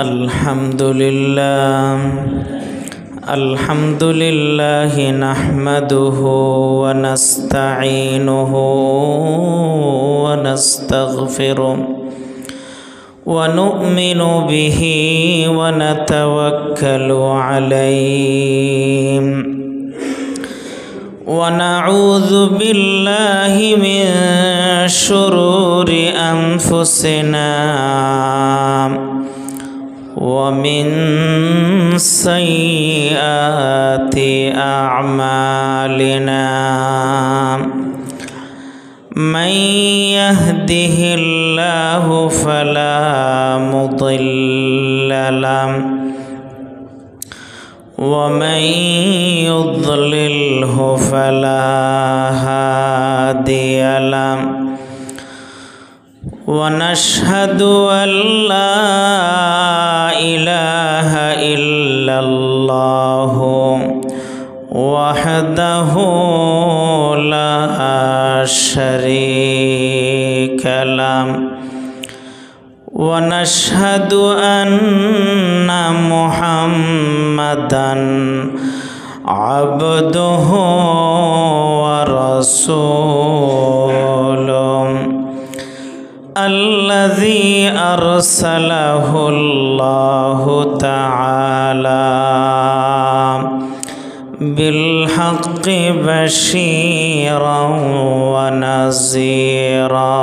अल्हम्दुलिल्लाह नहमदुहु व नस्तईनुहु व नस्तगफिरुहु व नु'मिनु बिही व नतवक्कलु अलैहि व नऊज़ु बिल्लाहि मिन शुरूरि अनफुसिना वमिन सय्यिआति अअमालिना मन यहदिहिल्लाहु फला मुदिल्ल लहु वमन युद्लिल्हु फला हादिय लहु वनशहदु अल्ला इलाहा इल्लल्लाहु वहदहु ला शरीका लहु वनशहदु अन्ना मुहम्मदन अब्दुहु व रसूलुहु अल्लज़ी अरसलहुल्लाहु तआला बिलहक़्क़ि बशीरन व नज़ीरा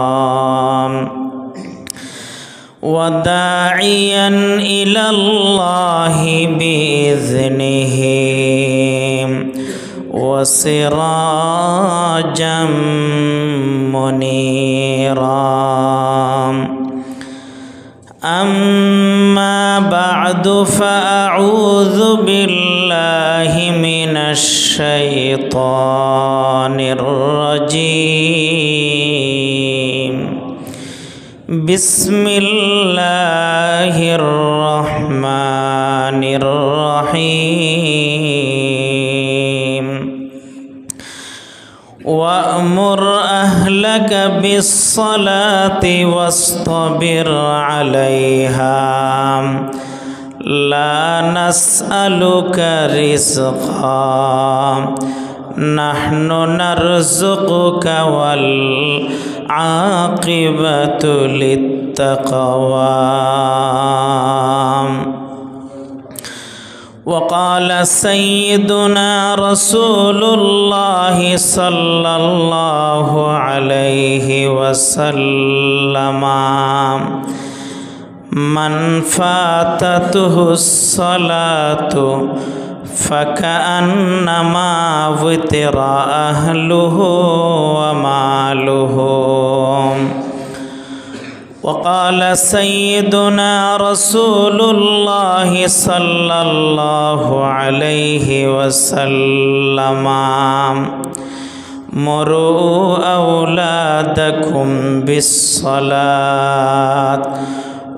व दाइयन इलल्लाहि बिइज़्निहि व सिराजम मुनीरा अम्मा बअदु फ़अऊज़ु बिल्लाहि मिनश शैतानिर रजीम बिस्मिल्लाहिर रहमानिर रहीम वअमुर अहलक बिस्सलाति वस्तबिर अलैहा ला नस्अलुका रिज़्क़ा नहनु नर्ज़ुक़ुका वल आक़िबतु लित्तक़वा वक़ाल सय्यिदुना रसूलुल्लाह सल्लल्लाहु अलैहि वसल्लम मन फ़ाततहुस्सलातु फ़कअन्नमा वितरा अहलुहु व मालुहु वक़ाल सय्यिदुना रसूलुल्लाह सल्लल्लाहु अलैहि वसल्लम मुरू औलादकुम बिस्सलात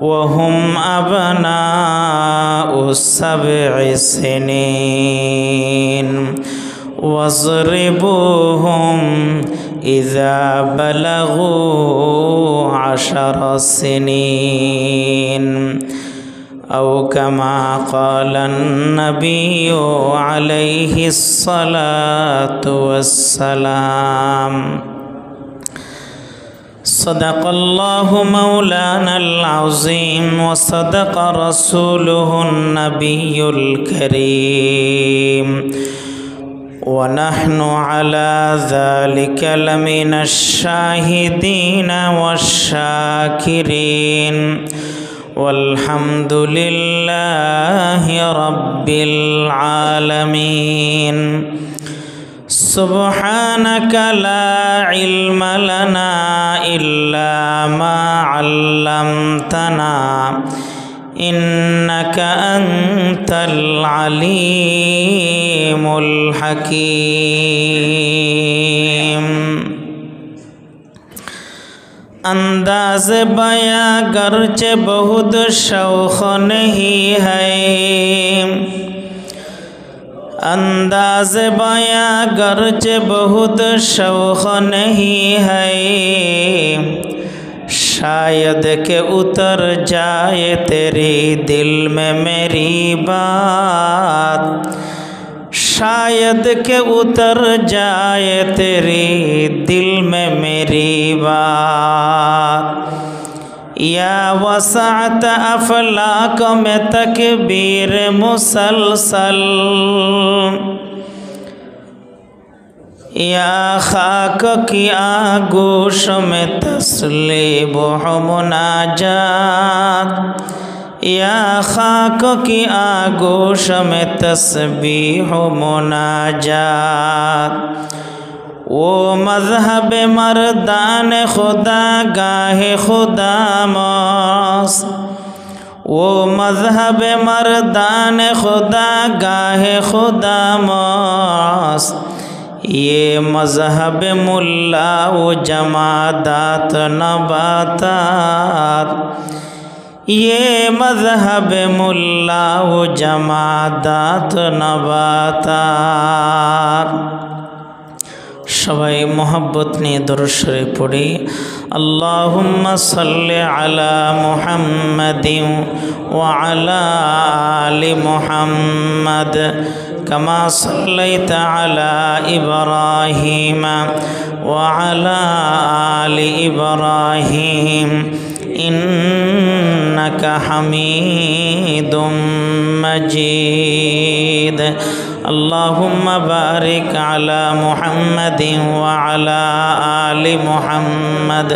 वहुम अबनाउ सब'i सिनीन वज़रिबूहुम इज़ा बलगू 10 सिनीन औ कमा क़ालन नबिय्यु अलैहिस्सलातु वस्सलाम सदक़ल्लाहु मौलानल अज़ीम व सदक़ रसूलुहुन नबियुल करीम व नहनु अला ज़ालिका लमिनश शाहिदीन वश्शाकिरीन वल्हम्दुलिल्लाहि रब्बिल आलमीन सुब्हानक ला इल्म लना इल्ला मा अल्लमतना इन्नक अंतल अलीमुल हकीम। अंदाज़ बयां गर्चे बहुत शौक़ नहीं है, अंदाज़ बयां गर्चे बहुत शौक़ नहीं है, शायद के उतर जाए तेरी दिल में मेरी बात, शायद के उतर जाए तेरी दिल में मेरी बात। या वसात अफलाक में तकबीर मुसलसल, या खाक की आगोश में तस्लीब मुनाजात, या खाक की आगोश में तस्बीह मुनाजात। वो मज़हब मर्दान खुदा गाहे खुदा मौस, वो मज़हब मर्दान खुदा गाहे खुदा मौस। ये मज़हब मुल्ला व जमादात नबातात, ये मज़हब मुल्ला व जमादात नबातात। सबाई मोहब्बत निये दुरूद शरीफ पढ़ी। अल्लाहुम्मा सल्लि अला मुहम्मदिन व अला आलि मुहम्मद कमा सल्लैता अला इब्राहीम व अला आलि इब्राहीम इन्नका हमीदुम मजीद। अल्लाहुम्मा बारिक अला मुहम्मदिन व अला आलि मुहम्मद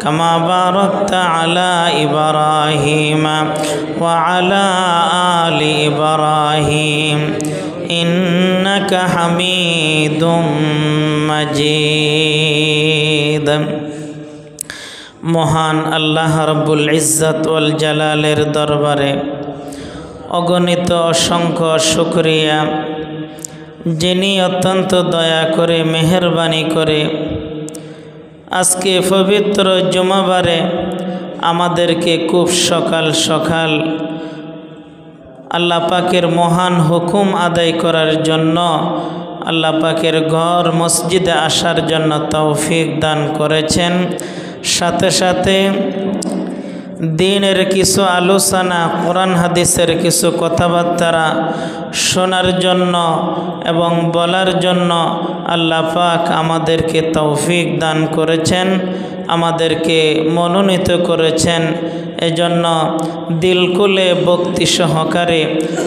कमा बारकता अला इब्राहीम व अला आलि इब्राहीम इन्नका हमीदुम मजीद। महान अल्लाह रब्बुल इज्जत वल जलालेर दरबारे अगणित असंख्य शुक्रिया, जिनी अत्यंत दया करे मेहरबानी करे आजके पवित्र जुमाबारे आमादेरके खूब सकाल सकाल आल्लाह पाकेर महान हुकुम आदाय करार जन्य आल्लाह पाकेर घर मस्जिदे आसार जन्य तौफिक दान करेछेन। साथे साथे दीनेर किछु आलोचना कुरान हादिसेर किछु कथाबार्ता शोनार जन्य एवं बलार जन्य आल्लाह पाक आमादेरके तौफिक दान करेछेन, आमादेरके मनोनीत करेछेन। एजন্য दिल खुले भक्ति सहकारे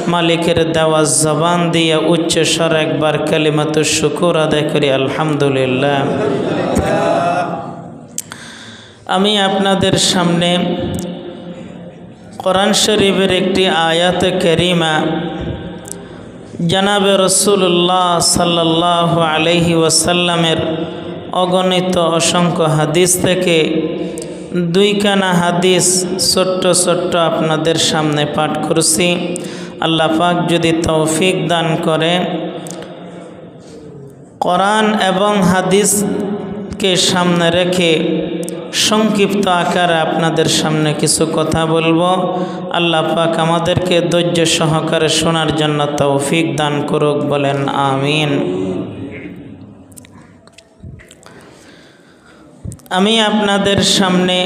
मालिकेर देवा जबान दिए उच्च स्वर एकबार कालिमातुश शुकुर आदाय करी आलহামদুলিল্লাহ। आमी आपनादेर सामने कुरान शरीफेर एकटी आयात करीमा जनाबे रसूलुल्लाह सल्लल्लाहु आलैहि वसल्लामेर अगणित असंख्य हादिस थेके दुईखाना हादिस छोट्ट छोट्ट आपनादेर सामने पाठ करছি। आल्लाह पाक यदि तौफिक दान करे कुरान एवं हादिस के सामने रेखे संक्षिप्त आकारे आपनादेर सामने किछु कथा बोलबो। आल्लाह पाक आमादेरके धैर्य सहकारे शोनार जन्य तौफिक दान करुक, बोलेन आमीन। आमी आपनादेर सामने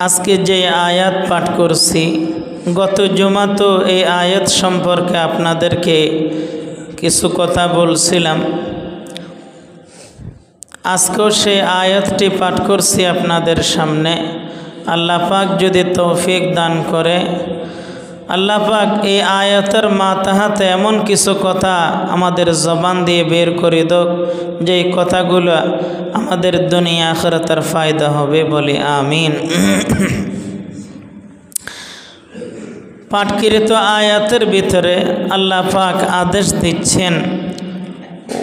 आजके जे आयात पाठ करছি गत जुमा तो ए आयात सम्पर्के आपनादेरके किछु कथा बोलছিলাম। आजकेও से आयातटी पाठ करছি आपनादेर सामने। आल्लाह पाक यदि तौफिक दान करे आल्लाह पाक ए आयातेर माताहाते एमन किछु कथा आमादेर जबान दिए बेर करे दो जे कथागुलो आमादेर दुनिया आखिरातेर फायदा होबे, बोली आमीन। पाठकृत आयातेर भितरे आल्लाह पाक आदेश दिच्छेन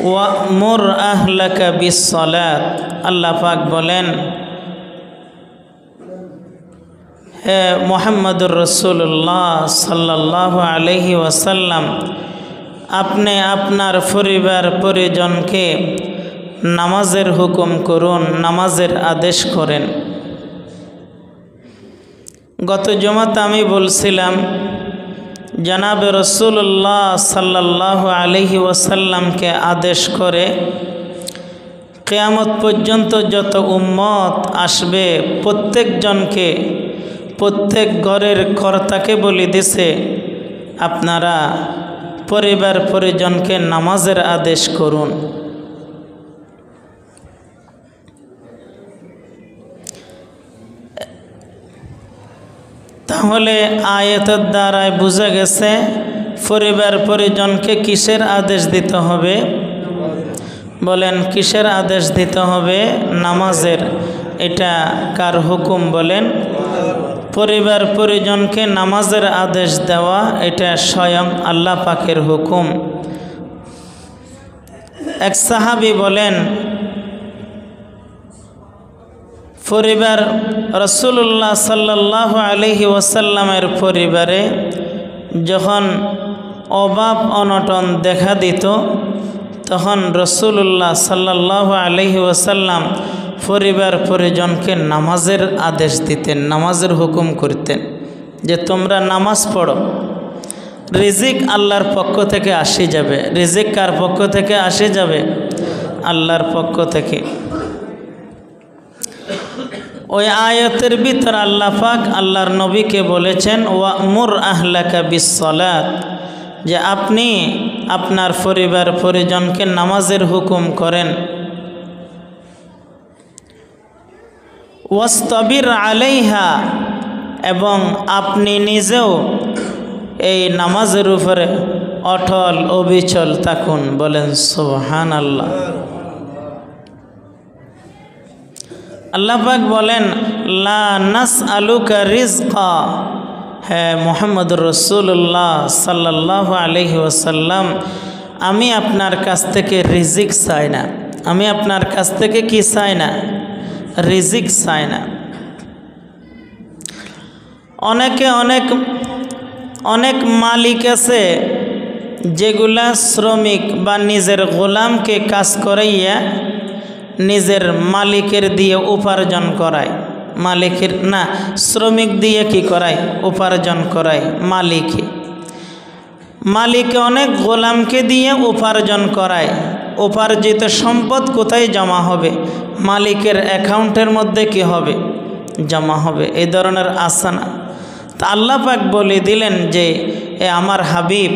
वामुर अहलाका बिस्सलात। आल्लाह पाक बोलेन हे मुहम्मदुर रसूलुल्लाह सल्लल्लाहु अलैहि वसल्लम अपने आपनार परिवार परिजन के नामाजेर हुकुम करुन, नामाजेर आदेश करें। गत जुमाते आमी बोलছিলাম जनाब रसूलुल्लाह सल्लल्लाहु अलैहि वसल्लम के आदेश करे কিয়ামত পর্যন্ত যত উম্মত আসবে প্রত্যেকজনকে, প্রত্যেক ঘরের কর্তাকে বলে দিছে আপনারা পরিবার পরিজনকে নামাজের আদেশ করুন। তাহলে আয়াতের দ্বারায় বোঝা গেছে পরিবার পরিজনকে কিসের আদেশ দিতে হবে? বলেন কিসের আদেশ দিতে হবে? নামাজের। এটা কার হুকুম বলেন? পরিবার পরিজনকে নামাজের আদেশ দেওয়া এটা স্বয়ং আল্লাহ পাকের হুকুম। এক সাহাবী বলেন, পরিবার রাসূলুল্লাহ সাল্লাল্লাহু আলাইহি ওয়াসাল্লামের পরিবারে যখন অভাব অনটন দেখা দিত তখন রাসূলুল্লাহ সাল্লাল্লাহু আলাইহি ওয়াসাল্লাম পরিবার পরিজনকে নামাজের আদেশ দিতেন, নামাজের হুকুম করতেন যে তোমরা নামাজ পড়ো। রিজিক আল্লাহর পক্ষ থেকে আসে যাবে। রিজিক কার পক্ষ থেকে আসে যাবে? আল্লাহর পক্ষ থেকে। ওই আয়াতের ভিতর আল্লাহ পাক আল্লাহর নবীকে বলেছেন ওয়ামুর আহলাকা বিসসালাত, যে আপনি আপনার পরিবার পরিজনকে নামাজের হুকুম করেন। ওয়াস্তাবির আলাইহা, এবং আপনি নিজেও এই নামাজের উপরে অটল অবিচল থাকুন। বলেন সুবহানাল্লাহ। আল্লাহ পাক বলেন লা নাসআলুকা রিজকা, হ্যাঁ মুহাম্মদুর রাসূলুল্লাহ সাল্লাল্লাহু আলাইহি ওয়াসাল্লাম, আমি আপনার কাছ থেকে রিজিক চাই না। আমি আপনার কাছ থেকে কি চাই না? রিজিক চাই না। অনেকে অনেক মালিক আছে যেগুলা শ্রমিক বা নিজের গোলামকে কাজ করাইয়া নিজের মালিকের দিয়ে উপার্জন করায়। মালিকের না, শ্রমিক দিয়ে কি করায়? উপার্জন করায় মালিকে অনেক গোলামকে দিয়ে উপার্জন করায়। উপার্জিত সম্পদ কোথায় জমা হবে? মালিকের অ্যাকাউন্টের মধ্যে কি হবে? জমা হবে। এই ধরনের আসানা। তা আল্লাহ পাক বলে দিলেন যে এ আমার হাবিব,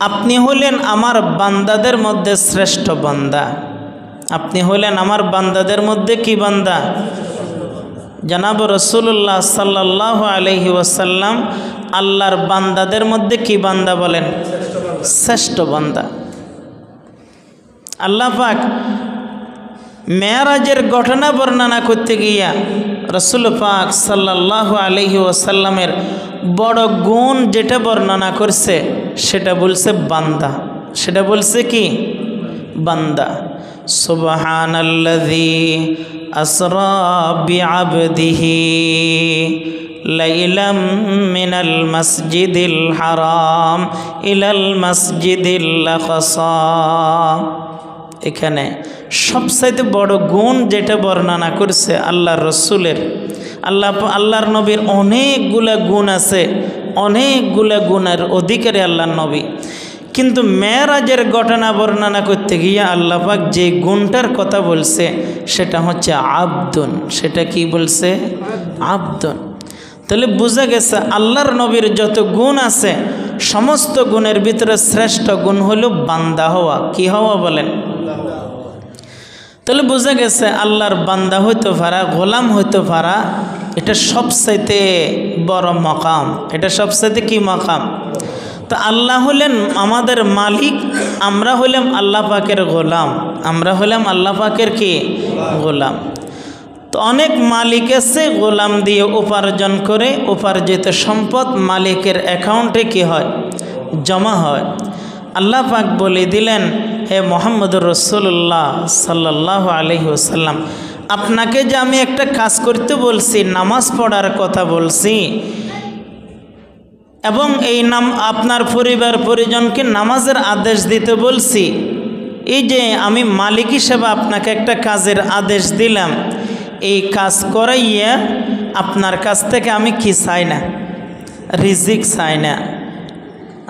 আপনি হলেন আমার বান্দাদের মধ্যে শ্রেষ্ঠ বান্দা। আপনি হলেন আমার বান্দাদের মধ্যে কি বান্দা? জনাব রাসূলুল্লাহ সাল্লাল্লাহু আলাইহি ওয়াসাল্লাম আল্লাহর বান্দাদের মধ্যে কি বান্দা বলেন? শ্রেষ্ঠ বান্দা। আল্লাহ পাক মেরাজের ঘটনা বর্ণনা করতে গিয়া রাসূল পাক সাল্লাল্লাহু আলাইহি ওয়াসাল্লামের বড় গুণ যেটা বর্ণনা করছে সেটা বলছে বান্দা। সেটা বলছে কি? বান্দা। সুবহানাল্লাযী আসরা বিআবদিহি লাইলাম মিনাল মাসজিদিল হারাম ইলাল মাসজিদিল আকসা। এখানে সবচাইতে বড় গুণ যেটা বর্ণনা করছে আল্লাহর রসুলের, আল্লাহর নবীর অনেকগুলা গুণ আছে, অনেকগুলা গুণের অধিকারী আল্লাহর নবী। কিন্তু মেরাজের ঘটনা বর্ণনা করতে গিয়ে আল্লাহ পাক যে গুণটার কথা বলছে সেটা হচ্ছে আবদুন। সেটা কি বলছে? আবদুন। তাহলে বোঝা গেছে আল্লাহর নবীর যত গুণ আছে সমস্ত গুণের ভিতরে শ্রেষ্ঠ গুণ হলো বান্দা হওয়া। কি হওয়া বলেন? তাহলে বোঝা গেছে আল্লাহর বান্দা হইতে পারা, গোলাম হইতে পারা, এটা সবচাইতে বড় মাকাম। এটা সবচাইতে কি মাকাম? তো আল্লাহ হলেন আমাদের মালিক, আমরা হলাম আল্লাহ পাকের গোলাম। আমরা হলাম আল্লাহ পাকের কি? গোলাম। তো অনেক মালিক আছে গোলাম দিয়ে উপার্জন করে, উপার্জিত সম্পদ মালিকের অ্যাকাউন্টে কি হয়? জমা হয়। আল্লাহ পাক বলে দিলেন হে মুহাম্মদুর রাসূলুল্লাহ সাল্লাল্লাহু আলাইহি ওয়াসাল্লাম, আপনাকে যে আমি একটা কাজ করতে বলছি, নামাজ পড়ার কথা বলছি, এবং এই আপনার পরিবার পরিজনকে নামাজের আদেশ দিতে বলছি, এই যে আমি মালিক হিসেবে আপনাকে একটা কাজের আদেশ দিলাম, এই কাজ করাইয়া আপনার কাছ থেকে আমি কি চাই না? রিজিক চাই না।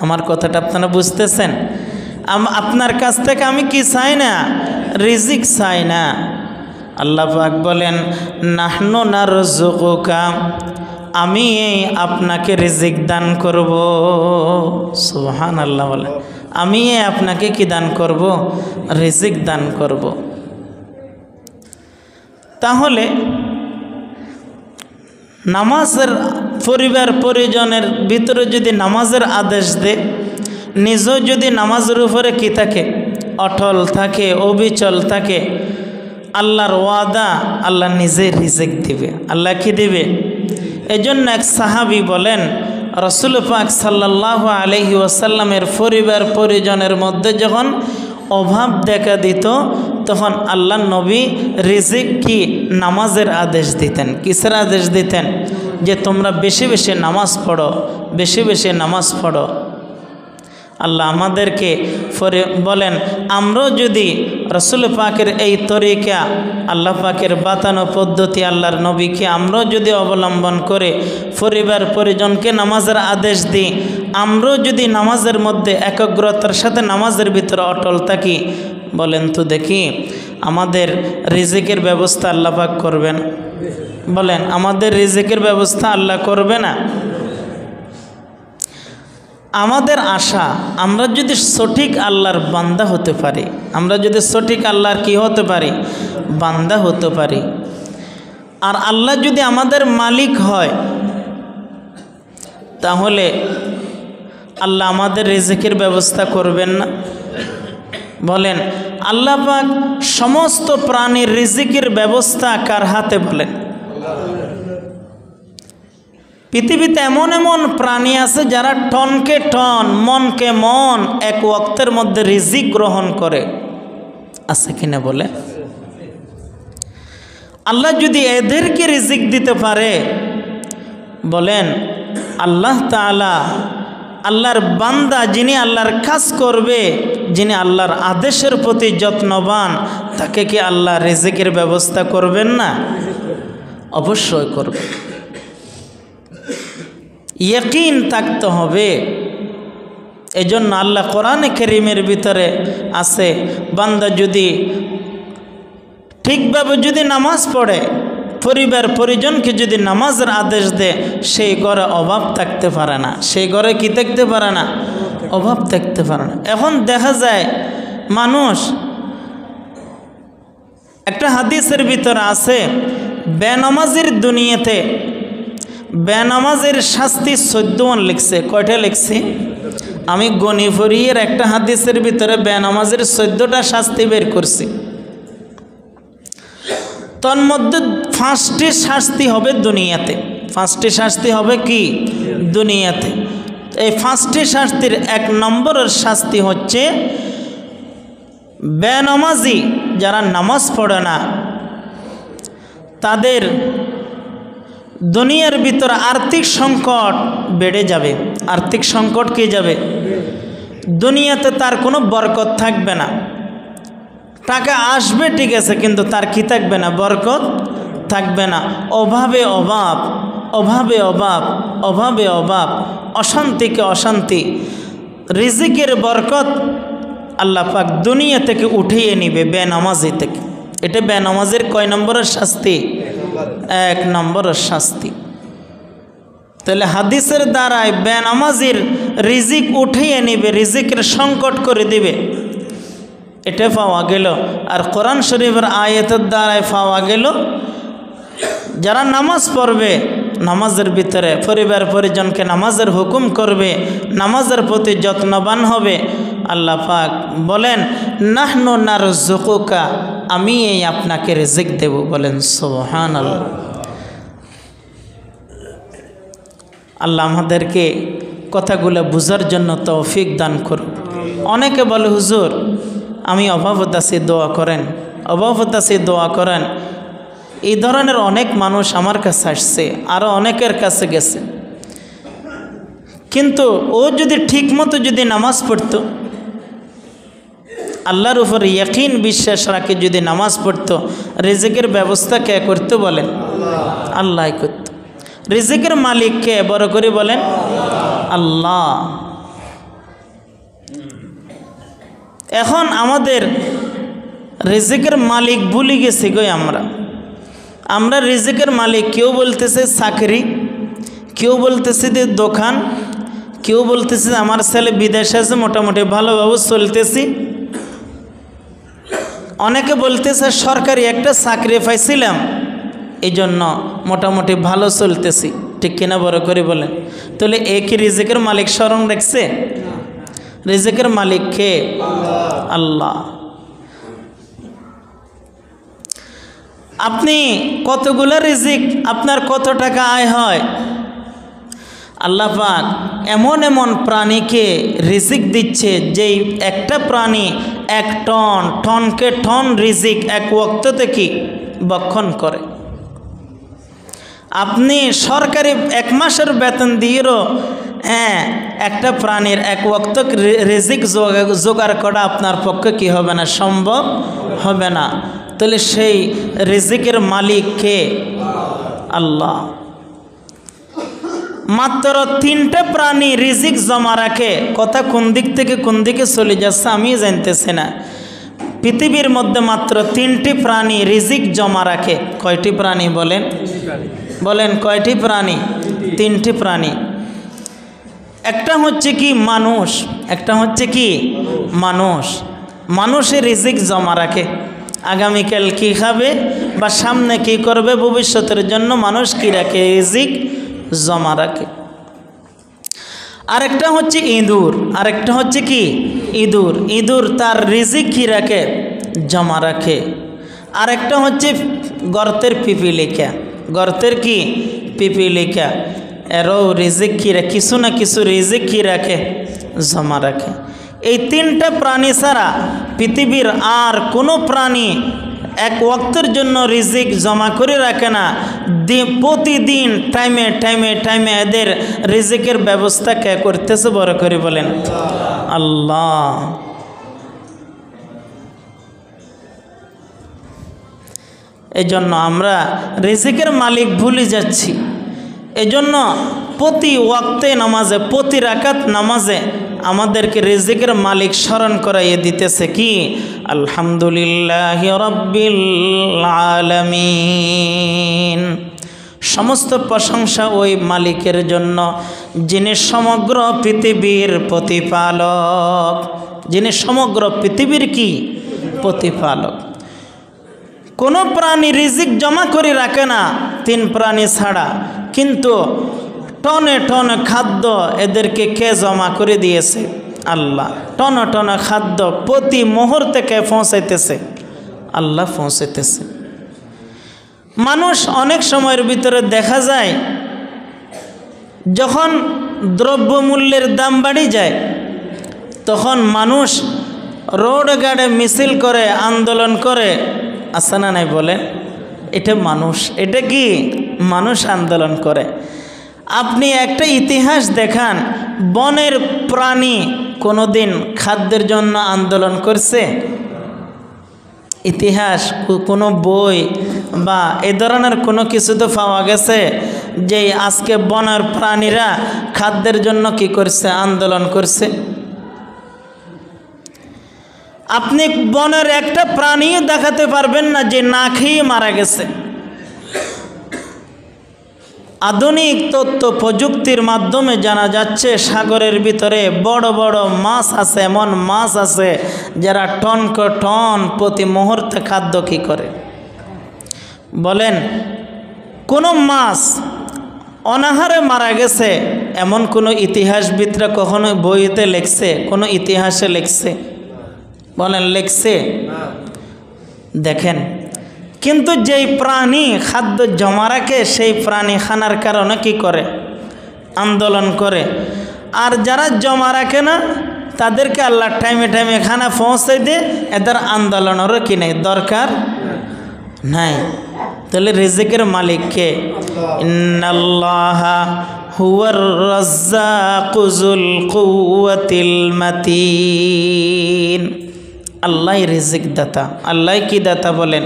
আমার কথাটা আপনারা বুঝতেছেন? আপনার কাছ থেকে আমি কি চাই না? রিজিক চাই না। আল্লাহ পাক বলেন নাহনু নারযুকুকা, আমি আপনাকে রিজিক দান করব। সুবহানাল্লাহ বলেন, আমি আপনাকে কি দান করব? রিজিক দান করব। তাহলে নামাজের পরিবার পরিজনের ভিতরে যদি নামাজের আদেশ দেয়, নিজেও যদি নামাজের উপরে কি থাকে? অটল থাকে, অবিচল থাকে, আল্লাহর ওয়াদা, আল্লাহ নিজে রিজিক দিবে। আল্লাহ কি দিবে? এজন্য এক সাহাবী বলেন, রাসূল পাক সাল্লাল্লাহু আলাইহি ওয়াসাল্লামের পরিবার পরিজনের মধ্যে যখন অভাব দেখা দিত, তখন আল্লাহ নবী রিজিক কি? নামাজের আদেশ দিতেন। কিসের আদেশ দিতেন? যে তোমরা বেশি বেশি নামাজ পড়ো, বেশি বেশি নামাজ পড়ো। আল্লাহ আমাদেরকে বলেন, আমরাও যদি রাসূল পাকের এই তরিকা, আল্লাহ পাকের বাতানো পদ্ধতি, আল্লাহর নবীকে আমরাও যদি অবলম্বন করে পরিবার পরিজনকে নামাজের আদেশ দিই, আমরাও যদি নামাজের মধ্যে একাগ্রতার সাথে নামাজের ভিতরে অটল থাকি, বলেন তো দেখি আমাদের রিজিকের ব্যবস্থা আল্লাহ পাক করবে না? বলেন, আমাদের রিজিকের ব্যবস্থা আল্লাহ করবে না? আমাদের আশা, আমরা যদি সঠিক আল্লাহর বান্দা হতে পারি, আমরা যদি সঠিক আল্লাহর কি হতে পারি? বান্দা হতে পারি, আর আল্লাহ যদি আমাদের মালিক হয়, তাহলে আল্লাহ আমাদের রিজিকের ব্যবস্থা করবেন না? বলেন, আল্লাহ পাক সমস্ত প্রাণীর রিজিকের ব্যবস্থা কার হাতে? বলেন, পৃথিবীতে এমন এমন প্রাণী আছে যারা টনকে টন, মনকে মন এক ওয়াক্তের মধ্যে রিজিক গ্রহণ করে, আছে কিনা? বলে, আল্লাহ যদি এদেরকে রিজিক দিতে পারে, বলেন আল্লাহ তাআলা, আল্লাহর বান্দা যিনি আল্লাহর কাজ করবে, যিনি আল্লাহর আদেশের প্রতি যত্নবান, তাকে কি আল্লাহ রিজিকের ব্যবস্থা করবেন না? অবশ্যই করবে। ইয়াকিন থাকতে হবে। এজন্য আল্লাহ কোরআনে কারীমের ভিতরে আছে, বান্দা যদি ঠিকভাবে যদি নামাজ পড়ে, পরিবার পরিজনকে যদি নামাজের আদেশ দেয়, সেই ঘরে অভাব থাকতে পারে না। সেই ঘরে কি থাকতে পারে না? অভাব থাকতে পারে না। এখন দেখা যায় মানুষ, একটা হাদিসের ভিতরে আছে, বেনামাজির দুনিয়াতে বেনামাজের শাস্তি 14 লিখছে। কয়টা লিখছে? আমি গনিফরিয়ের একটা হাদিসের ভিতরে বেনামাজের 14টা শাস্তি বের করছি। তন্মধ্যে 5টি শাস্তি হবে দুনিয়াতে। 5টি শাস্তি হবে কি? দুনিয়াতে। এই 5টি শাস্তির 1 নম্বরের শাস্তি হচ্ছে, বেনামাজি যারা নামাজ পড়ে না, তাদের দুনিয়ার ভিতরে আর্থিক সংকট বেড়ে যাবে। আর্থিক সংকট কি যাবে? দুনিয়াতে তার কোনো বরকত থাকবে না। টাকা আসবে ঠিক আছে, কিন্তু তার কি থাকবে না? বরকত থাকবে না। অভাবে অভাব, অভাবে অভাব, অভাবে অভাব, অশান্তিকে অশান্তি। রিজিকের বরকত আল্লাহ পাক দুনিয়া থেকে উঠিয়ে নিবে বেনামাজি থেকে। এটা বেনামাজির কয় নম্বরের শাস্তি? 1 নম্বরের শাস্তি। তাহলে হাদিসের দ্বারায় বেনামাজির রিজিক উঠিয়ে নিবে, রিজিকের সংকট করে দিবে, এটা পাওয়া গেল। আর কোরআন শরীফের আয়াতের দ্বারায় পাওয়া গেল, যারা নামাজ পড়বে, নামাজের ভিতরে পরিবার পরিজনকে নামাজের হুকুম করবে, নামাজের প্রতি যত্নবান হবে, আল্লাহ পাক বলেন নাহনু নারযুকুকা, আমি আপনাকে রিজিক দেব। বলেন সুবহানাল্লাহ। আল্লাহ আমাদেরকে কথাগুলো বুঝার জন্য তৌফিক দান করুন। অনেকে বলে, হুজুর আমি অভাবত আছি, দোয়া করেন, অভাবত আছি, দোয়া করেন। এই ধরনের অনেক মানুষ আমার কাছে আসছে, আরও অনেকের কাছে গেছে, কিন্তু ও যদি ঠিকমতো যদি নামাজ পড়তো, আল্লাহর উপর ইয়াকিন বিশ্বাস রাখে যদি নামাজ পড়তো, রিজিকের ব্যবস্থা কে করতো? বলেন আল্লাহ করতো। রিজিকের মালিক কে? বড় করে বলেন আল্লাহ। এখন আমাদের রিজিকের মালিক ভুলে গেছি গো আমরা রিজিকের মালিক কেউ বলতেছে চাকরি, কেউ বলতেছে যে দোকান, কেউ বলতেছে আমার ছেলে বিদেশে আছে মোটামুটি ভালোভাবে চলতেছি, অনেকে বলতেছে সরকারি একটা চাকরি পাইছিলাম এই জন্য মোটামুটি ভালো চলতেছি। ঠিক কিনা বড় করে বলেন? তাহলে একই রিজিকের মালিক স্মরণ রাখছে? রিজিকের মালিক কে? আল্লাহ। আপনি কতগুলো রিজিক, আপনার কত টাকা আয় হয়, আল্লাহ পাক এমন এমন প্রাণীকে রিজিক দিচ্ছে যেই একটা প্রাণী 1 টন টনকে টন রিজিক এক ওয়াক্ততে কি ভক্ষণ করে। আপনি সরকারি 1 মাসের বেতন দিয়েও একটা প্রাণীর এক ওয়াক্ত রিজিক জোগাড় করা আপনার পক্ষে কি হবে না, সম্ভব হবে না। তাহলে সেই রিজিকের মালিক কে? আল্লাহ। মাত্র 3টে প্রাণী রিজিক জমা রাখে। কথা কোন দিক থেকে কোন দিকে চলে যাচ্ছে আমি জানতেছি না। পৃথিবীর মধ্যে মাত্র 3টি প্রাণী রিজিক জমা রাখে। কয়টি প্রাণী বলেন? বলেন কয়টি প্রাণী? 3টি প্রাণী। একটা হচ্ছে কি মানুষ, একটা হচ্ছে কি মানুষ। মানুষের রিজিক জমা রাখে, আগামীকাল কি খাবে বা সামনে কি করবে ভবিষ্যতের জন্য মানুষ কি রাখে? রিজিক জমা রাখে। আরেকটা হচ্ছে ইঁদুর, আরেকটা হচ্ছে কি ইঁদুর। ইঁদুর তার রিজিক কি রাখে? জমা রাখে। আরেকটা হচ্ছে গর্তের পিপিলিকা, গর্তের কি পিপিলিকা, এরও রিজিক কি রাখে? কিছু না কিছু রিজিক কি রাখে? জমা রাখে। এই 3টা প্রাণী ছাড়া পৃথিবীর আর কোনো প্রাণী এক ওয়াক্তের জন্য রিজিক জমা করে রাখে না। প্রতিদিন টাইমে টাইমে টাইমে এদের রিজিকের ব্যবস্থা কে করতেছে? বড় করে বলেন আল্লাহ। এই জন্য আমরা রিজিকের মালিক ভুলে যাচ্ছি। এই জন্য প্রতি ওয়াক্তে নামাজে, প্রতি রাকাত নামাজে আমাদেরকে রিজিকের মালিক স্মরণ করাইয়ে দিতেছে কি? আলহামদুলিল্লাহি রাব্বিল আলামিন। সমস্ত প্রশংসা ওই মালিকের জন্য যিনি সমগ্র পৃথিবীর প্রতিপালক, যিনি সমগ্র পৃথিবীর কি প্রতিপালক। কোনো প্রাণী রিজিক জমা করে রাখে না 3 প্রাণী ছাড়া, কিন্তু টনে টনে খাদ্য এদেরকে কে জমা করে দিয়েছে? আল্লাহ। টন টন খাদ্য প্রতি মুহূর্তে কে পৌঁছাইতেছে? আল্লাহ পৌঁছাইতেছে। মানুষ অনেক সময়ের ভিতরে দেখা যায় যখন দ্রব্যমূল্যের দাম বাড়ি যায় তখন মানুষ রোড ঘাটে মিছিল করে, আন্দোলন করে, আছে না নাই বলে? এটা মানুষ, এটা কি মানুষ আন্দোলন করে। আপনি একটা ইতিহাস দেখান, বনের প্রাণী কোনোদিন খাদ্যের জন্য আন্দোলন করছে? ইতিহাস কোনো বই বা এ ধরনের কোনো কিছু তো পাওয়া গেছে যে আজকে বনের প্রাণীরা খাদ্যের জন্য কি করছে? আন্দোলন করছে। আপনি বনের একটা প্রাণীও দেখাতে পারবেন না যে না খেয়ে মারা গেছে। আধুনিক তথ্য প্রযুক্তির মাধ্যমে জানা যাচ্ছে সাগরের ভিতরে বড় বড় মাছ আছে, এমন মাছ আছে যারা টন টন প্রতি মুহূর্তে খাদ্য কি করে। বলেন কোনো মাছ অনাহারে মারা গেছে এমন কোনো ইতিহাসবিদরা কখনো বইতে লেখছে? কোনো ইতিহাসে লেখছে? বলেন লেখছে? দেখেন, কিন্তু যেই প্রাণী খাদ্য জমা রাখে সেই প্রাণী খানার কারণে কি করে? আন্দোলন করে। আর যারা জমা রাখে না তাদেরকে আল্লাহ টাইমে টাইমে খানা পৌঁছে দিয়ে এদের আন্দোলনেরও কি নেই, দরকার নাই। তাহলে রিজিকের মালিক কে? ইন্নাল্লাহা হুয়ার রাজ্জাকু যুল কুওয়াতিল মাতিন। আল্লাহ রিজিক দাতা। আল্লাহ কি দাতা বলেন?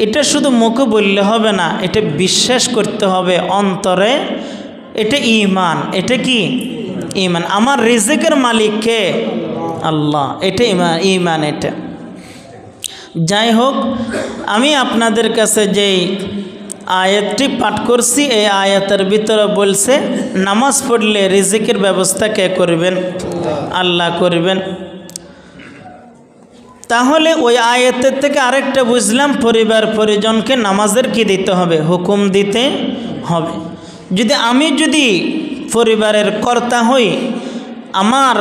এটা শুধু মুখে বললে হবে না, এটা বিশ্বাস করতে হবে অন্তরে। এটা ঈমান। এটা কি ঈমান? আমার রিজিকের মালিক কে? আল্লাহ। এটা ঈমান। ঈমান। এটা যাই হোক, আমি আপনাদের কাছে যেই আয়াতটি পাঠ করছি এই আয়াতের ভিতরে বলছে নামাজ পড়লে রিজিকের ব্যবস্থা কে করবেন? আল্লাহ করবেন। তাহলে ওই আয়াতের থেকে আরেকটা বুঝলাম, পরিবার পরিজনকে নামাজের কি দিতে হবে? হুকুম দিতে হবে। আমি যদি পরিবারের কর্তা হই, আমার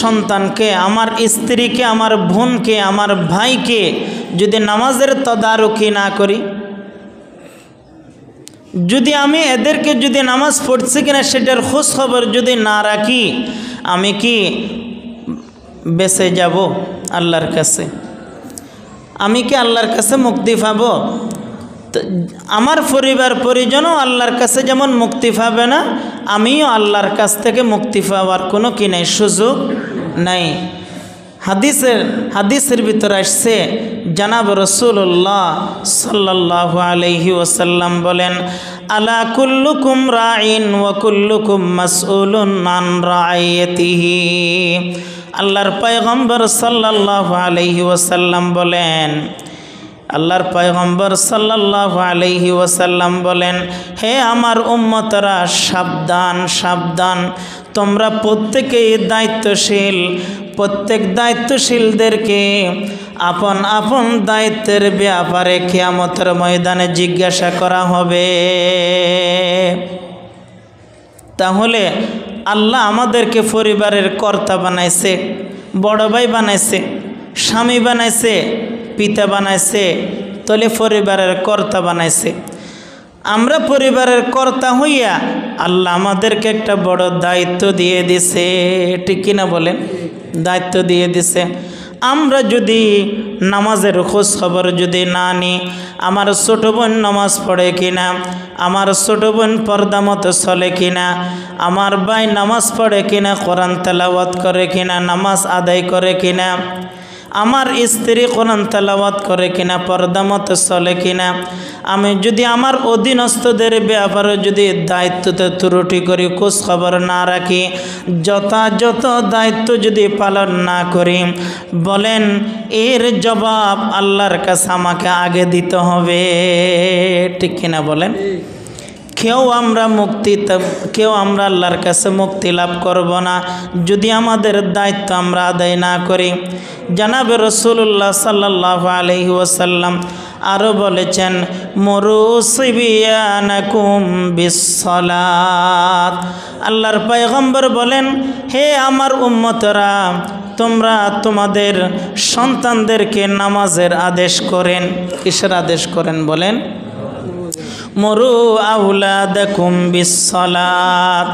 সন্তানকে, আমার স্ত্রীকে, আমার বোনকে, আমার ভাইকে যদি নামাজের তদারকি না করি, যদি আমি এদেরকে যদি নামাজ পড়ছি কিনা সেটার খোঁজ খবর যদি না রাখি, আমি কি বেঁচে যাব আল্লাহর কাছে? আমি কি আল্লাহর কাছে মুক্তি পাব? আমার পরিবার পরিজনও আল্লাহর কাছে যেমন মুক্তি পাবে না, আমিও আল্লাহর কাছ থেকে মুক্তি পাওয়ার কোনো কি নাই, সুযোগ নাই। হাদিসের ভিতরে আসছে, জনাব রাসূলুল্লাহ সাল্লাল্লাহু আলাইহি ওয়াসাল্লাম বলেন, আলা কুল্লুকুম রাইন ওয়া কুল্লুকুম মাসউলুন আন রাইয়াতিহি। আল্লাহর পয়গম্বর সাল্লাল্লাহু আলাইহি ওয়াসাল্লাম বলেন, আল্লাহর পয়গম্বর সাল্লাল্লাহু আলাইহি ওয়াসাল্লাম বলেন, হে আমার উম্মতরা, সাবধান সাবধান, তোমরা প্রত্যেকেই দায়িত্বশীল। প্রত্যেক দায়িত্বশীলদেরকে আপন আপন দায়িত্বের ব্যাপারে কিয়ামতের ময়দানে জিজ্ঞাসা করা হবে। তাহলে আল্লাহ আমাদেরকে পরিবারের কর্তা বানাইছে, বড় ভাই বানাইছে, স্বামী বানাইছে, পিতা বানাইছে, তাহলে পরিবারের কর্তা বানাইছে। আমরা পরিবারের কর্তা হইয়া আল্লাহ আমাদেরকে একটা বড় দায়িত্ব দিয়ে দিছে, ঠিক কিনা বলেন? দায়িত্ব দিয়ে দিছে। আমরা যদি নামাজের খোঁজ খবর যদি না নিই, আমার ছোট বোন নামাজ পড়ে কিনা, আমার ছোট বোন পর্দা মতো চলে কিনা, আমার ভাই নামাজ পড়ে কিনা, কোরআন তেলাওয়াত করে কিনা, নামাজ আদায় করে কিনা, আমার স্ত্রী কোরআন তেলাওয়াত করে কিনা, পর্দা মতো চলে কিনা, আমি যদি আমার অধীনস্থদের ব্যাপারে যদি দায়িত্বতে ত্রুটি করি, খোঁজ খবর না রাখি, যথাযথ দায়িত্ব যদি পালন না করি, বলেন এর জবাব আল্লাহর কাছে আমাকে আগে দিতে হবে, ঠিক কিনা বলেন? কেউ আমরা আল্লাহর কাছে মুক্তি লাভ করব না যদি আমাদের দায়িত্ব আমরা আদায় না করি। জনাবে রাসূলুল্লাহ সাল্লাল্লাহু আলাইহি ওয়াসাল্লাম আরও বলেছেন, মুরু সিবিয়ানাকুম বিসসালাত। আল্লাহর পয়গম্বর বলেন, হে আমার উম্মতরা, তোমরা তোমাদের সন্তানদেরকে নামাজের আদেশ করেন। কিসের আদেশ করেন বলেন? মুরু আউলাদাকুম বিসসালাত।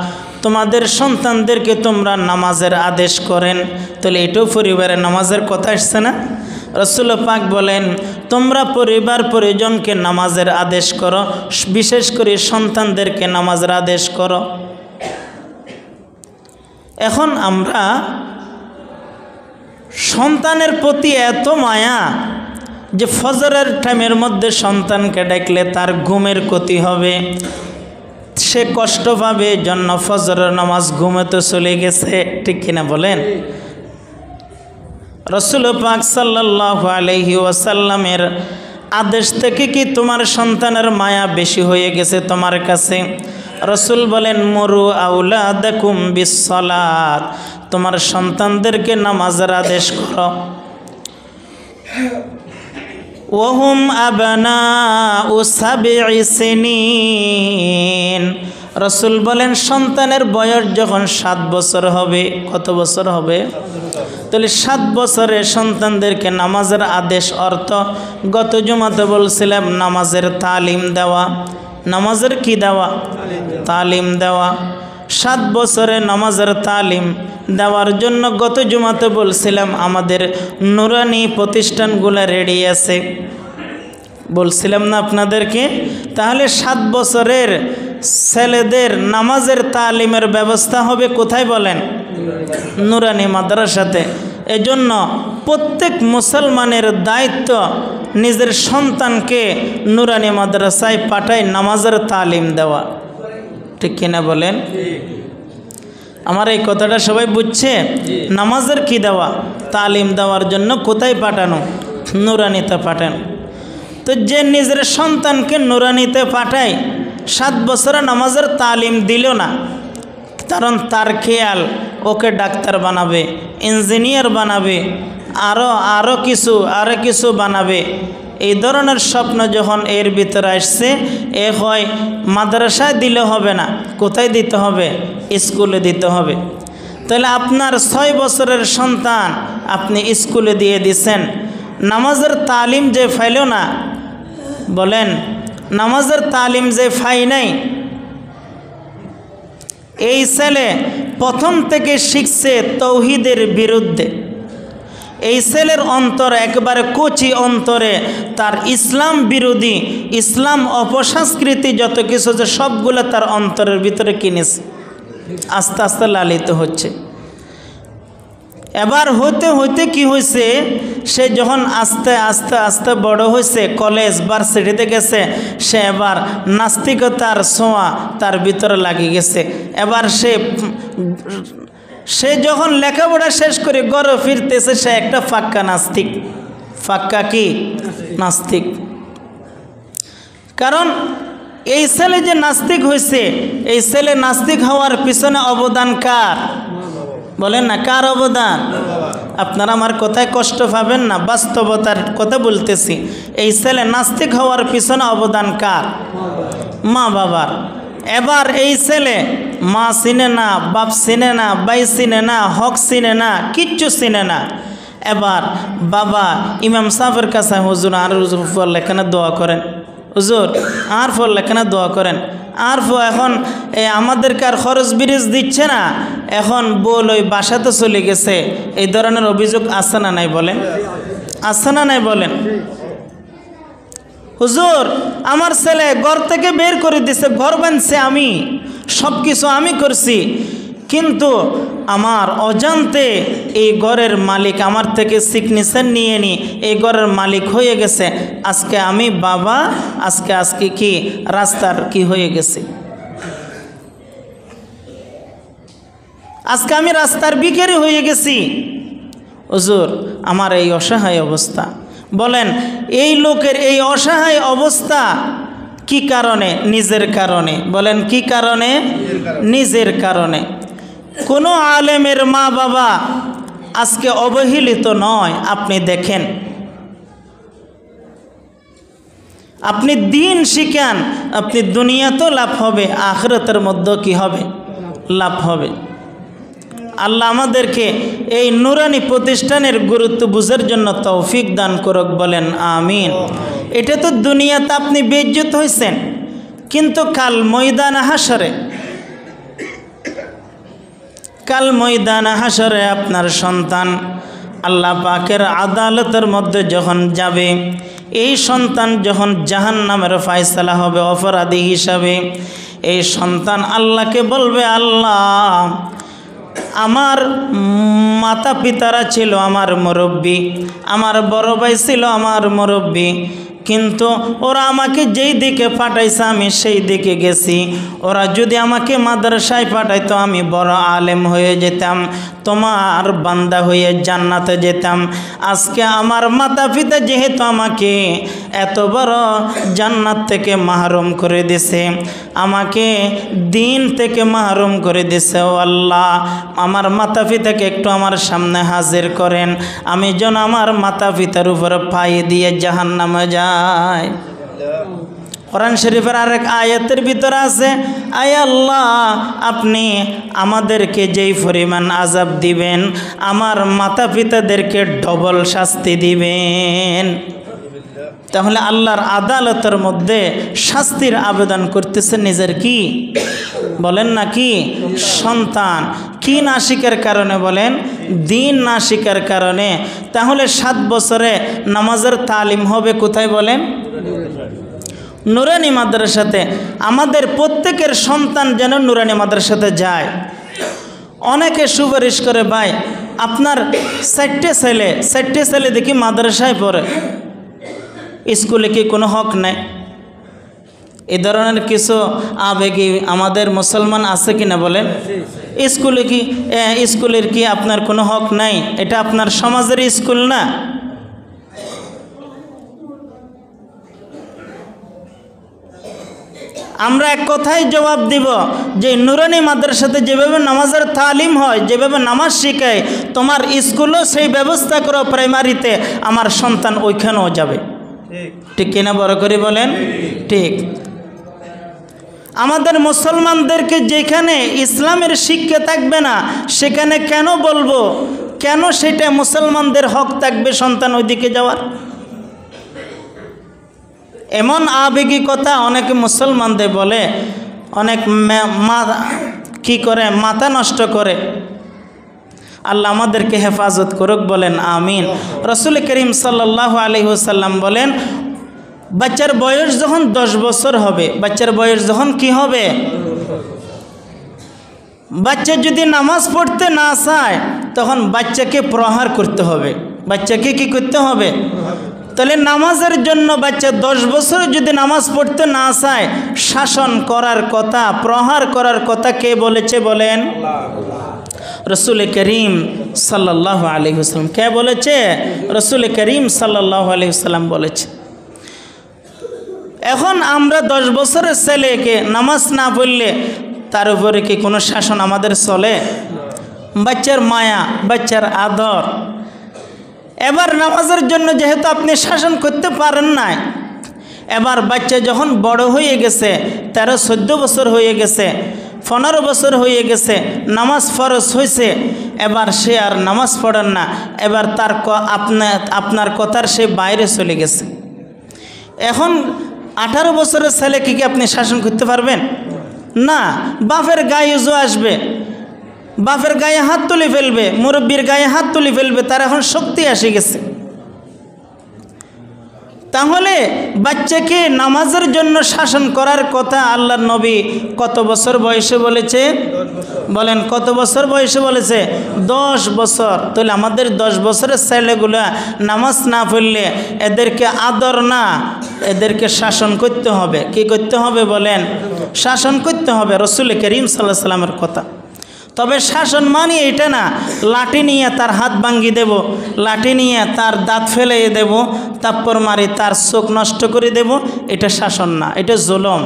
তোমাদের সন্তানদেরকে তোমরা নামাজের আদেশ করেন। তাহলে এটাও পরিবারের নামাজের কথা আসছে না? রাসূল পাক বলেন, তোমরা পরিবার পরিজনকে নামাজের আদেশ করো, বিশেষ করে সন্তানদেরকে নামাজের আদেশ করো। এখন আমরা সন্তানের প্রতি এত মায়া যে ফজরের টাইমের মধ্যে সন্তানকে ডাকলে তার ঘুমের ক্ষতি হবে, সে কষ্ট পাবে, জন্য ফজরের নামাজ ঘুমেতে চলে গেছে, ঠিক কিনা বলেন? রাসূল পাক সাল্লাল্লাহু আলাইহি ওয়াসাল্লামের আদেশ থেকে কি তোমার সন্তানের মায়া বেশি হয়ে গেছে তোমার কাছে? রাসূল বলেন, মুরু আউলাদাকুম বিসসালাত। তোমার সন্তানদেরকে নামাজের আদেশ করো। ওহুম আবনাউ সাবঈ সিনিন। রাসূল বলেন, সন্তানের বয়স যখন 7 বছর হবে, কত বছর হবে? তাহলে 7 বছরে সন্তানদেরকে নামাজের আদেশ অর্থ গত জুমাতে বলছিলাম নামাজের তালিম দেওয়া। নামাজের কি দেওয়া? তালিম দেওয়া। 7 বছরে নামাজের তালিম দেওয়ার জন্য গত জুমাতে বলছিলাম আমাদের নুরানি প্রতিষ্ঠানগুলো রেডি আছে, বলছিলাম না আপনাদেরকে? তাহলে 7 বছরের ছেলেদের নামাজের তালিমের ব্যবস্থা হবে কোথায় বলেন? নুরানি মাদ্রাসাতে। এজন্য প্রত্যেক মুসলমানের দায়িত্ব নিজের সন্তানকে নুরানি মাদ্রাসায় পাঠায় নামাজের তালিম দেওয়া, ঠিক কিনা বলেন? আমার এই কথাটা সবাই বুঝছে? নামাজের কি দেওয়া? তালিম দেওয়ার জন্য কোথায় পাঠানো? নুরানিতে পাঠান। তো যে নিজের সন্তানকে নুরানিতে পাঠায় 7 বছরে নামাজের তালিম দিল না, কারণ তার খেয়াল ওকে ডাক্তার বানাবে, ইঞ্জিনিয়ার বানাবে, আরও কিছু বানাবে। এই ধরনের স্বপ্ন যখন এর ভিতরে আসছে, এ হয় মাদ্রাসায় দিলে হবে না, কোথায় দিতে হবে? স্কুলে দিতে হবে। তাহলে আপনার 6 বছরের সন্তান আপনি স্কুলে দিয়ে দিছেন, নামাজের তালিম যে ফাইল না, বলেন নামাজের তালিম যে ফাই নাই, এই ছেলে প্রথম থেকে শিখছে তৌহিদের বিরুদ্ধে। এই ছেলের অন্তর একবারে কচি অন্তরে তার ইসলাম বিরোধী, ইসলাম অপসংস্কৃতি যত কিছু যে সবগুলো তার অন্তরের ভিতরে কিনেছে, আস্তে আস্তে লালিত হচ্ছে। এবার হইতে হইতে কি হয়েছে, সে যখন আস্তে আস্তে আস্তে বড় হয়েছে, কলেজ ভার্সিটিতে গেছে, সে এবার নাস্তিকতার ছোঁয়া তার ভিতরে লাগিয়ে গেছে। এবার সে যখন লেখাপড়া শেষ করে ঘরে ফিরতেছে, সে একটা ফাক্কা নাস্তিক। ফাক্কা কি? নাস্তিক। কারণ এই ছেলে যে নাস্তিক হয়েছে, এই ছেলে নাস্তিক হওয়ার পিছনে অবদান কার? বলেন না, কার অবদান? আপনারা আমার কথায় কষ্ট পাবেন না, বাস্তবতার কথা বলতেছি। এই ছেলে নাস্তিক হওয়ার পিছনে অবদান কার? মা বাবার। এবার এই ছেলে মা চিনে না, বাপ চিনে না, ভাই চিনে না, হক চিনে না, কিচ্ছু চিনে না। এবার বাবা ইমাম সাহেবের কাছে, হুজুর আর লেখানে দোয়া করেন, হুজুর আর লেখানে দোয়া করেন। আর এখন আমাদেরকে আর খরচ ব্রিজ দিচ্ছে না, এখন বল ওই বাসাতে চলে গেছে। এই ধরনের অভিযোগ আছে না নাই? বলেন আছে না নাই? বলেন। হুজুর আমার ছেলে ঘর থেকে বের করে দিছে, ঘর বানছে আমি, সব কিছু আমি করছি, কিন্তু আমার অজান্তে এই ঘরের মালিক আমার থেকে সিগনেচার নিয়ে এই ঘরের মালিক হয়ে গেছে। আজকে আমি বাবা, আজকে কি রাস্তার কি হয়ে গেছে, আজকে আমি রাস্তার ভিখারি হয়ে গেছি। হুজুর আমার এই অসহায় অবস্থা। বলেন এই লোকের এই অসহায় অবস্থা কি কারণে? নিজের কারণে। বলেন কি কারণে? নিজের কারণে। কোনো আলেমের মা বাবা আজকে অবহেলিত নয়। আপনি দেখেন, আপনি দিন শিখান, আপনি দুনিয়াতেও লাভ হবে, আখিরাতের মধ্যেও কি হবে? লাভ হবে। আল্লাহ আমাদেরকে এই নুরানি প্রতিষ্ঠানের গুরুত্ব বুঝার জন্য তৌফিক দান করুক, বলেন আমিন। এটা তো দুনিয়াতে আপনি বেইজ্জত হয়েছেন, কিন্তু কাল ময়দান হাসরে আপনার সন্তান আল্লাহ পাকের আদালতের মধ্যে যখন যাবে, এই সন্তান যখন জাহান্নামের ফায়সালা হবে অপরাধী হিসাবে, এই সন্তান আল্লাহকে বলবে, আল্লাহ আমার মাতা পিতারা ছিল আমার মুরব্বী, আমার বড় ভাই ছিল আমার মুরব্বী, কিন্তু ওরা আমাকে যেই দিকে পাঠাইছে আমি সেই দিকে গেছি। ওরা যদি আমাকে মাদ্রাসায় পাঠাইতো আমি বড় আলেম হয়ে যেতাম, তোমার বান্দা হয়ে জান্নাতে যেতাম। আজকে আমার মাতা পিতা যেহেতু আমাকে এত বড় জান্নাত থেকে মাহরুম করে দিছে, আমাকে দিন থেকে মাহরুম করে দিছে, ও আল্লাহ আমার মাতা পিতাকে একটু আমার সামনে হাজির করেন, আমি যেন আমার মাতা পিতার উপরে পায়ে দিয়ে জাহান্নামে যাই। কোরআন শরীফের আরেক আয়াতের ভিতরে আছে, আয় আল্লাহ আপনি আমাদেরকে যেই পরিমাণ আযাব দিবেন, আমার মাতা পিতাদেরকে ডবল শাস্তি দিবেন। তাহলে আল্লাহর আদালতের মধ্যে শাস্তির আবেদন করতেছে নিজের কি? বলেন না কি? সন্তান। কি না শিকার কারণে? বলেন দিন না শিকার কারণে। তাহলে 7 বছরে নামাজের তালিম হবে কোথায়? বলেন নুরানি মাদ্রাসাতে। আমাদের প্রত্যেকের সন্তান যেন নুরানি মাদ্রাসাতে যায়। অনেকে সুপারিশ করে, ভাই আপনার 4টে ছেলে দেখি মাদ্রাসায় পড়ে, স্কুলে কি কোনো হক নাই? এই ধরনের কিছু আবেগী আমাদের মুসলমান আছে কিনা? বলেন স্কুলের কি আপনার কোনো হক নাই? এটা আপনার সমাজের স্কুল না? আমরা এক কথায় জবাব দিব যে নুরানি মাদ্রাসাতে যেভাবে নামাজের তালিম হয়, যেভাবে নামাজ শেখায়, তোমার স্কুলও সেই ব্যবস্থা করো প্রাইমারিতে, আমার সন্তান ওইখানেও যাবে। ঠিক কিনা বড় করে বলেন? ঠিক। আমাদের মুসলমানদেরকে যেখানে ইসলামের শিক্ষা থাকবে না সেখানে কেন বলবো, কেন সেটা মুসলমানদের হক থাকবে সন্তান ওইদিকে যাওয়ার? এমন আবেগিকতা অনেকে মুসলমানদের বলে, অনেক কি করে মাথা নষ্ট করে। আল্লাহ আমাদেরকে হেফাজত করুক, বলেন আমিন। রসুল করিম সাল্লাল্লাহু আলাইহি ওয়াসাল্লাম বলেন, বাচ্চার বয়স যখন 10 বছর হবে, বাচ্চার বয়স যখন কি হবে, বাচ্চা যদি নামাজ পড়তে না চায় তখন বাচ্চাকে প্রহার করতে হবে। বাচ্চাকে কি করতে হবে? তাহলে নামাজের জন্য বাচ্চা 10 বছর যদি নামাজ পড়তে না চায়, শাসন করার কথা, প্রহার করার কথা কে বলেছে বলেন? রসুল করিম সাল্লাল্লাহু আলাইহি ওয়াসাল্লাম। কে বলেছে? রসুল করিম সাল্লাল্লাহু আলাইহি ওয়াসাল্লাম বলেছে। এখন আমরা 10 বছরের ছেলেকে নামাজ না পড়লে তার উপরে কি কোনো শাসন আমাদের চলে? বাচ্চার মায়া, বাচ্চার আদর। এবার নামাজের জন্য যেহেতু আপনি শাসন করতে পারেন না, এবার বাচ্চা যখন বড় হয়ে গেছে, 13-14 বছর হয়ে গেছে, 15 বছর হয়ে গেছে, নামাজ ফরজ হয়েছে, এবার সে আর নামাজ পড়েন না, এবার তার আপনার কথার সে বাইরে চলে গেছে। এখন 18 বছরের ছেলেকে কি আপনি শাসন করতে পারবেন? না। বাপের গায়ে জো আসবে, বাপের গায়ে হাত তুলে ফেলবে, মুরব্বীর গায়ে হাত তুলে ফেলবে, তার এখন শক্তি এসে গেছে। তাহলে বাচ্চাকে নামাজের জন্য শাসন করার কথা আল্লাহর নবী কত বছর বয়সে বলেছে? বলেন কত বছর বয়সে বলেছে? 10 বছর। তাহলে আমাদের 10 বছরের ছেলেগুলা নামাজ না পড়লে এদেরকে আদর না, এদেরকে শাসন করতে হবে। কি করতে হবে বলেন? শাসন করতে হবে, রসুল করিম সাল্লাল্লাহু আলাইহি ওয়াসাল্লামের কথা। তবে শাসন মানে এটা না লাঠি নিয়ে তার হাত ভাঙ্গি দেব, লাঠি নিয়ে তার দাঁত ফেলে দেব, তারপর মারি তার চোখ নষ্ট করে দেব, এটা শাসন না, এটা জুলুম।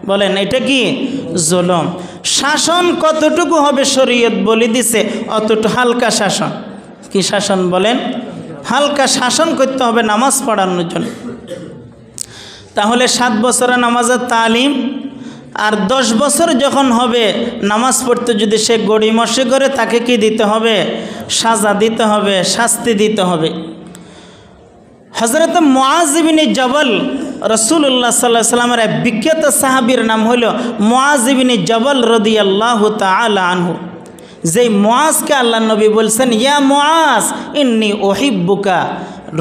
বলেন এটা কি? জুলুম। শাসন কতটুকু হবে শরীয়ত বলে দিছে, অতটুকু হালকা শাসন। কি শাসন বলেন? হালকা শাসন করতে হবে নামাজ পড়ানোর জন্য। তাহলে 7 বছরের নামাজের তালিম, আর 10 বছর যখন হবে নামাজ পড়তে যদি সে গড়িমসে করে, তাকে কি দিতে হবে? সাজা দিতে হবে, শাস্তি দিতে হবে। হযরত মুআজ ইবনে জবল, রাসূলুল্লাহ সাল্লাল্লাহু আলাইহি ওয়াসাল্লামের এক বিখ্যাত সাহাবীর নাম হলো মুআজ ইবনে জবল রাদিয়াল্লাহু তাআলা আনহু। যেই মুআজকে আল্লাহ নবী বলছেন, ইয়া মুআজ ইন্নী উহিব্বুকা।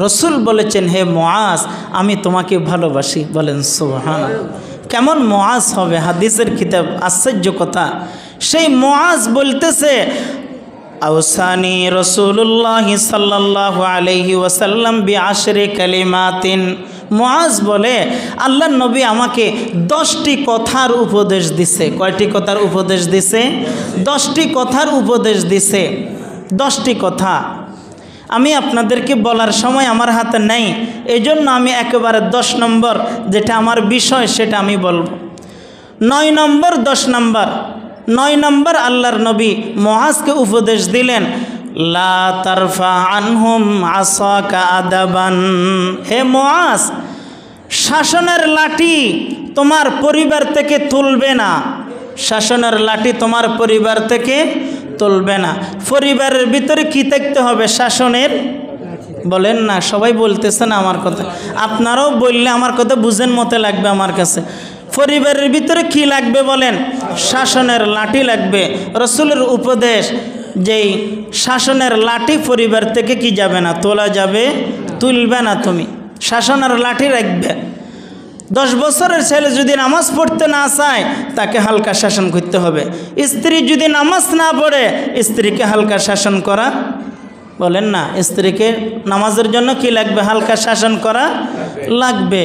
রসুল বলেছেন, হে মুআজ আমি তোমাকে ভালোবাসি। বলেন সুবহানাল্লাহ। কেমন মুআজ হবে? হাদিসের কিতাব, আশ্চর্য কথা। সেই মুআজ বলতেছে, আওসানি রাসূলুল্লাহ সাল্লাল্লাহু আলাইহি ওয়াসাল্লাম বিআশরি কালিমাতিন। মুআজ বলে, আল্লাহর নবী আমাকে 10টি কথার উপদেশ দিছে। কয়টি কথার উপদেশ দিছে? 10টি কথার উপদেশ দিছে। 10টি কথা আমি আপনাদেরকে বলার সময় আমার হাতে নেই, এই জন্য আমি একেবারে 10 নম্বর যেটা আমার বিষয় সেটা আমি বলবো। 9 নম্বর 10 নম্বর 9 নম্বর আল্লাহর নবী মুআজকে উপদেশ দিলেন, লা তারফা আনহুম আসাকা আদাবান। হে মুআজ, শাসনের লাঠি তোমার পরিবার থেকে তুলবে না। শাসনের লাঠি তোমার পরিবার থেকে তুলবে না। পরিবারের ভিতরে কি থাকতে হবে? শাসনের। বলেন না, সবাই বলতেছে না আমার কথা, আপনারাও বললে আমার কথা বুঝেন মতে লাগবে আমার কাছে। পরিবারের ভিতরে কি লাগবে বলেন? শাসনের লাঠি লাগবে। রসুলের উপদেশ, যেই শাসনের লাঠি পরিবার থেকে কি যাবে না, তোলা যাবে, তুলবে না। তুমি শাসনের লাঠি রাখবে। 10 বছরের ছেলে যদি নামাজ পড়তে না চায়, তাকে হালকা শাসন করতে হবে। স্ত্রী যদি নামাজ না পড়ে, স্ত্রীকে হালকা শাসন করা। বলেন না, স্ত্রীকে নামাজের জন্য কি লাগবে? হালকা শাসন করা লাগবে।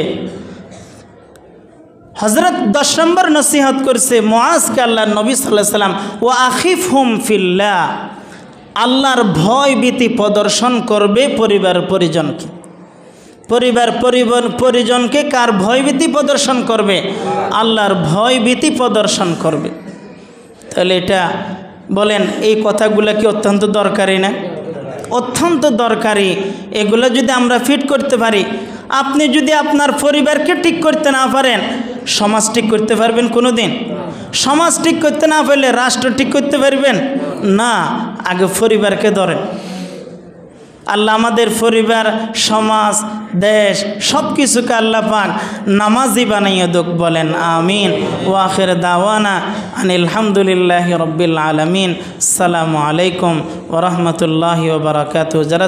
হযরত 10 নম্বর নসিহত করছে মুআজকে আল্লাহর নবী সাল্লাল্লাহু আলাইহি ওয়াসাল্লাম, ওয়া আখিফহুম ফিল্লাহ। আল্লাহর ভয় ভীতি প্রদর্শন করবে পরিবার পরিজনকে। পরিবার পরিজনকে কার ভয়ভীতি প্রদর্শন করবে? আল্লাহর ভয়ভীতি প্রদর্শন করবে। তাহলে এটা বলেন, এই কথাগুলো কি অত্যন্ত দরকারি না? অত্যন্ত দরকারি। এগুলো যদি আমরা ফিট করতে পারি, আপনি যদি আপনার পরিবারকে ঠিক করতে না পারেন, সমাজ ঠিক করতে পারবেন কোনো দিন? সমাজ ঠিক করতে না পারলে রাষ্ট্র ঠিক করতে পারবেন না। আগে পরিবারকে ধরেন। আল্লাহ আমাদের পরিবার, সমাজ, দেশ সব কিছুকে আল্লাহ পাক নামাজি বানাইয়া দুক, বলেন আমিন। ওয়া আখির দাওয়ানা আনিল হামদুলিল্লাহি রাব্বিল আলামিন। আসসালামু আলাইকুম ওয়া রাহমাতুল্লাহি ওয়া বারাকাতুহু। যারা